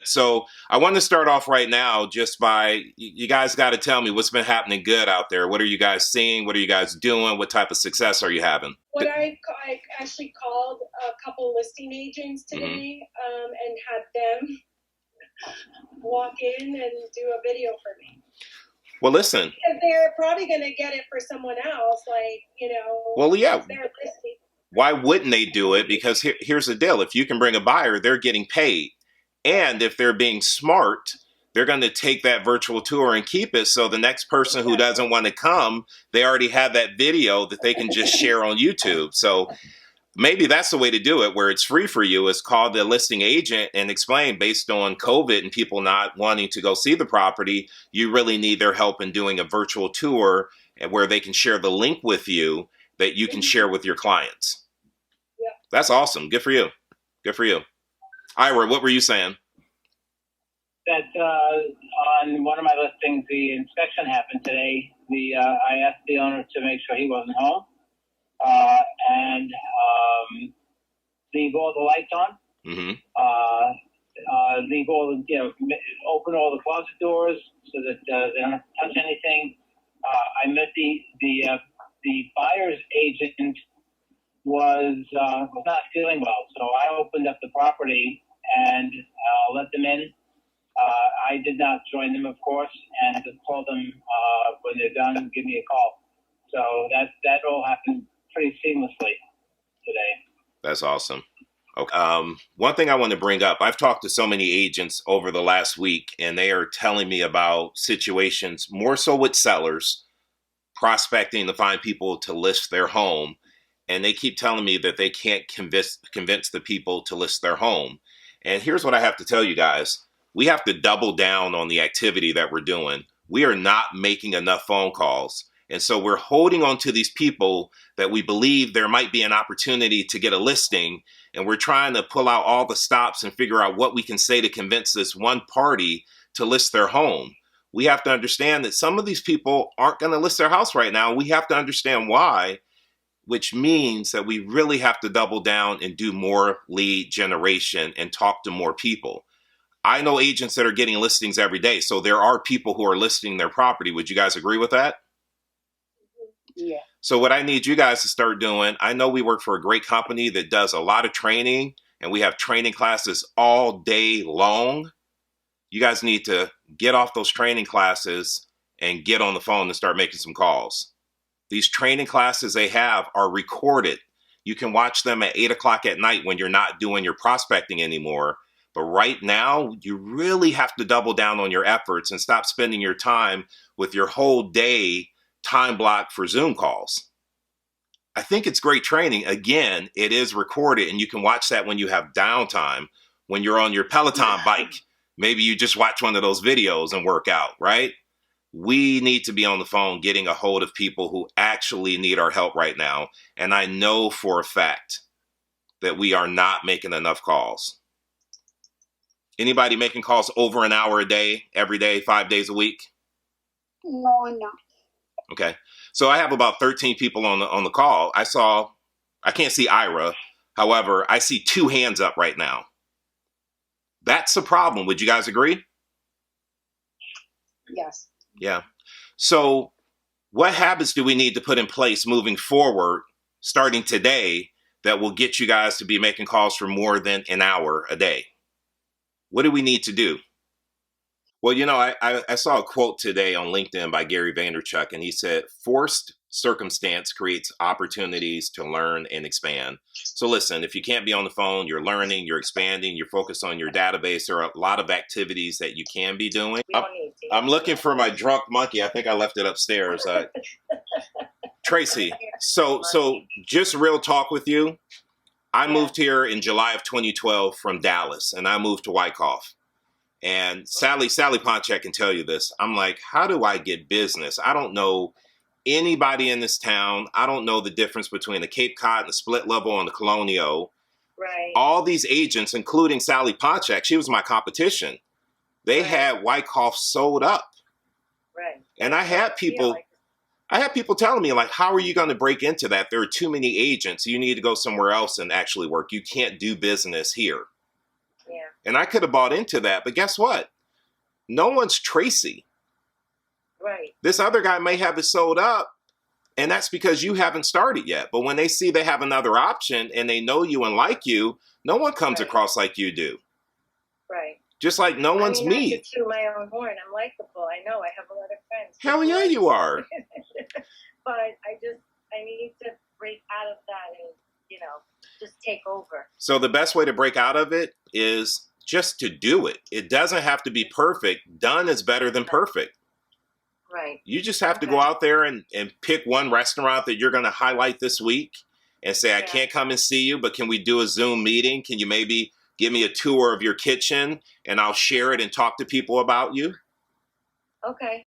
So I want to start off right now just by you guys got to tell me what's been happening good out there. What are you guys seeing? What are you guys doing? What type of success are you having? I actually called a couple listing agents today and had them walk in and do a video for me. Well, listen. Because they're probably going to get it for someone else, Well, yeah. They're listing. Why wouldn't they do it? Because here's the deal. If you can bring a buyer, they're getting paid. And if they're being smart, they're going to take that virtual tour and keep it. So the next person who doesn't want to come, they already have that video that they can just share on YouTube. So maybe that's the way to do it, where it's free for you, is call the listing agent and explain, based on COVID and people not wanting to go see the property, you really need their help in doing a virtual tour where they can share the link with you that you can share with your clients. Yeah. That's awesome. Good for you. Good for you. Ira, what were you saying? That on one of my listings, the inspection happened today. I asked the owner to make sure he wasn't home and leave all the lights on. Mm-hmm. Leave all the, open all the closet doors so that they don't have to touch anything. I met the buyer's agent was not feeling well, so I opened up the property and let them in. I did not join them, of course, and just told them when they're done, give me a call. So that all happened pretty seamlessly today. That's awesome. Okay. One thing I want to bring up, I've talked to so many agents over the last week, and they are telling me about situations more so with sellers prospecting to find people to list their home. And they keep telling me that they can't convince the people to list their home. And here's what I have to tell you guys. We have to double down on the activity that we're doing. We are not making enough phone calls. And so we're holding on to these people that we believe there might be an opportunity to get a listing. And we're trying to pull out all the stops and figure out what we can say to convince this one party to list their home. We have to understand that some of these people aren't going to list their house right now. We have to understand why, which means that we really have to double down and do more lead generation and talk to more people. I know agents that are getting listings every day. So there are people who are listing their property. Would you guys agree with that? Yeah. So what I need you guys to start doing, I know we work for a great company that does a lot of training, and we have training classes all day long. You guys need to get off those training classes and get on the phone and start making some calls. These training classes they have are recorded. You can watch them at 8 o'clock at night when you're not doing your prospecting anymore. But right now, you really have to double down on your efforts and stop spending your time with your whole day time block for Zoom calls. I think it's great training. Again, it is recorded, and you can watch that when you have downtime, when you're on your Peloton bike. Maybe you just watch one of those videos and work out, right? We need to be on the phone getting a hold of people who actually need our help right now. And I know for a fact that we are not making enough calls. Anybody making calls over an hour a day, every day, 5 days a week? No. Okay. So I have about 13 people on the call. I can't see Ira. However, I see 2 hands up right now. That's a problem. Would you guys agree? Yes. Yeah. So what habits do we need to put in place moving forward, starting today, that will get you guys to be making calls for more than an hour a day? What do we need to do? Well, I saw a quote today on LinkedIn by Gary Vaynerchuk, and he said, forced circumstance creates opportunities to learn and expand. So listen, if you can't be on the phone, you're learning, you're expanding, you're focused on your database. There are a lot of activities that you can be doing. I'm looking for my drunk monkey. I think I left it upstairs. Tracy, so just real talk with you. I moved here in July of 2012 from Dallas, and I moved to Wyckoff. And Sally Ponchak can tell you this. I'm like, how do I get business? I don't know anybody in this town. I don't know the difference between the Cape Cod and the split level and the Colonial. Right. All these agents, including Sally Ponchak, she was my competition. They had Wyckoff sold up. Right. And I had people telling me, like, how are you going to break into that? There are too many agents. You need to go somewhere else and actually work. You can't do business here. Yeah. And I could have bought into that, but guess what? No one's Tracy. Right. This other guy may have it sold up, and that's because you haven't started yet. But when they see they have another option and they know you and like you, no one comes Right. across like you do. Right. Just like no one's I mean, me. not to toot my own horn. I'm likable. I know. I have a lot of friends. Hell yeah, you are. But I need to break out of that and, just take over. So the best way to break out of it is just to do it. It doesn't have to be perfect. Done is better than perfect. Right. You just have to go out there and pick one restaurant that you're going to highlight this week and say, I can't come and see you, but can we do a Zoom meeting? Can you maybe give me a tour of your kitchen and I'll share it and talk to people about you? Okay.